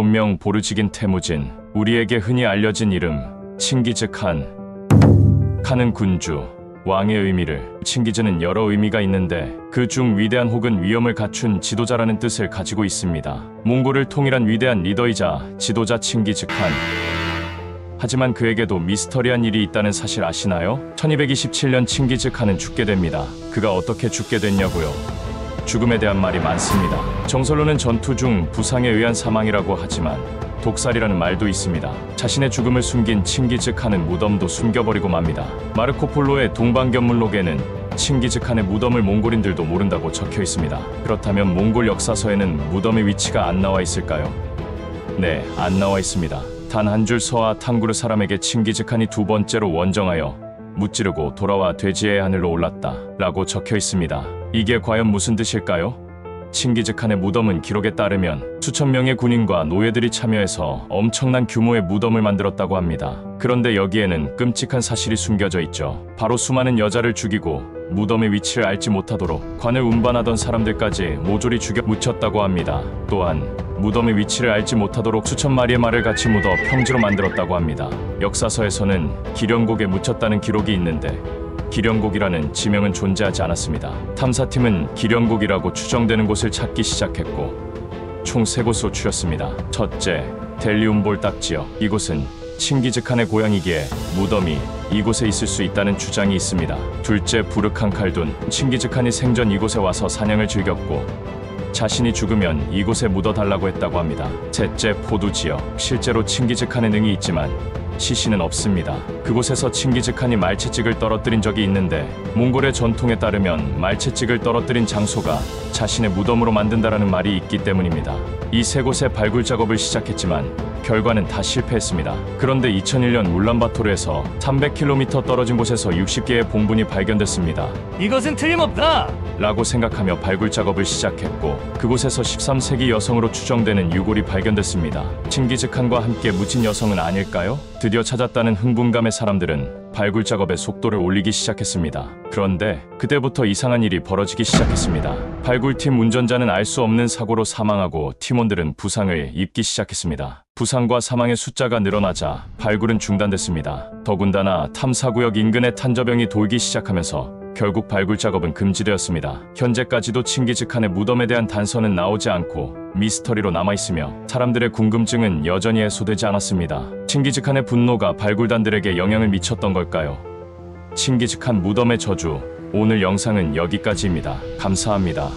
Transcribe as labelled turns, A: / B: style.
A: 본명 보르지긴 태무진, 우리에게 흔히 알려진 이름 칭기즈칸. 칸은 군주, 왕의 의미를, 칭기즈는 여러 의미가 있는데 그 중 위대한 혹은 위엄을 갖춘 지도자라는 뜻을 가지고 있습니다. 몽골을 통일한 위대한 리더이자 지도자 칭기즈칸. 하지만 그에게도 미스터리한 일이 있다는 사실 아시나요? 1227년 칭기즈칸은 죽게 됩니다. 그가 어떻게 죽게 됐냐고요? 죽음에 대한 말이 많습니다. 정설로는 전투 중 부상에 의한 사망이라고 하지만 독살이라는 말도 있습니다. 자신의 죽음을 숨긴 칭기즈칸은 무덤도 숨겨버리고 맙니다. 마르코 폴로의 동방견문록에는 칭기즈칸의 무덤을 몽골인들도 모른다고 적혀 있습니다. 그렇다면 몽골 역사서에는 무덤의 위치가 안 나와 있을까요? 네, 안 나와 있습니다. 단 한 줄 서아 탕구르 사람에게 칭기즈칸이 두 번째로 원정하여 무찌르고 돌아와 돼지의 하늘로 올랐다 라고 적혀 있습니다. 이게 과연 무슨 뜻일까요? 칭기즈칸의 무덤은 기록에 따르면 수천 명의 군인과 노예들이 참여해서 엄청난 규모의 무덤을 만들었다고 합니다. 그런데 여기에는 끔찍한 사실이 숨겨져 있죠. 바로 수많은 여자를 죽이고 무덤의 위치를 알지 못하도록 관을 운반하던 사람들까지 모조리 죽여 묻혔다고 합니다. 또한 무덤의 위치를 알지 못하도록 수천 마리의 말을 같이 묻어 평지로 만들었다고 합니다. 역사서에서는 기령곡에 묻혔다는 기록이 있는데 기령곡이라는 지명은 존재하지 않았습니다. 탐사팀은 기령곡이라고 추정되는 곳을 찾기 시작했고 총 3곳으로 추렸습니다. 첫째, 델리움볼딱 지역. 이곳은 칭기즈칸의 고향이기에 무덤이 이곳에 있을 수 있다는 주장이 있습니다. 둘째, 부르칸 칼둔. 칭기즈칸이 생전 이곳에 와서 사냥을 즐겼고 자신이 죽으면 이곳에 묻어달라고 했다고 합니다. 셋째, 포두 지역. 실제로 칭기즈칸의 능이 있지만 시신은 없습니다. 그곳에서 칭기즈칸이 말채찍을 떨어뜨린 적이 있는데 몽골의 전통에 따르면 말채찍을 떨어뜨린 장소가 자신의 무덤으로 만든다라는 말이 있기 때문입니다. 이 3곳의 발굴 작업을 시작했지만 결과는 다 실패했습니다. 그런데 2001년 울란바토르에서 300km 떨어진 곳에서 60개의 봉분이 발견됐습니다.
B: 이것은 틀림없다!
A: 라고 생각하며 발굴 작업을 시작했고 그곳에서 13세기 여성으로 추정되는 유골이 발견됐습니다. 칭기즈칸과 함께 묻힌 여성은 아닐까요? 드디어 찾았다는 흥분감에 사람들은 발굴 작업의 속도를 올리기 시작했습니다. 그런데 그때부터 이상한 일이 벌어지기 시작했습니다. 발굴팀 운전자는 알 수 없는 사고로 사망하고 팀원들은 부상을 입기 시작했습니다. 부상과 사망의 숫자가 늘어나자 발굴은 중단됐습니다. 더군다나 탐사구역 인근에 탄저병이 돌기 시작하면서 결국 발굴 작업은 금지되었습니다. 현재까지도 칭기즈칸의 무덤에 대한 단서는 나오지 않고 미스터리로 남아있으며 사람들의 궁금증은 여전히 해소되지 않았습니다. 칭기즈칸의 분노가 발굴단들에게 영향을 미쳤던 걸까요? 칭기즈칸 무덤의 저주. 오늘 영상은 여기까지입니다. 감사합니다.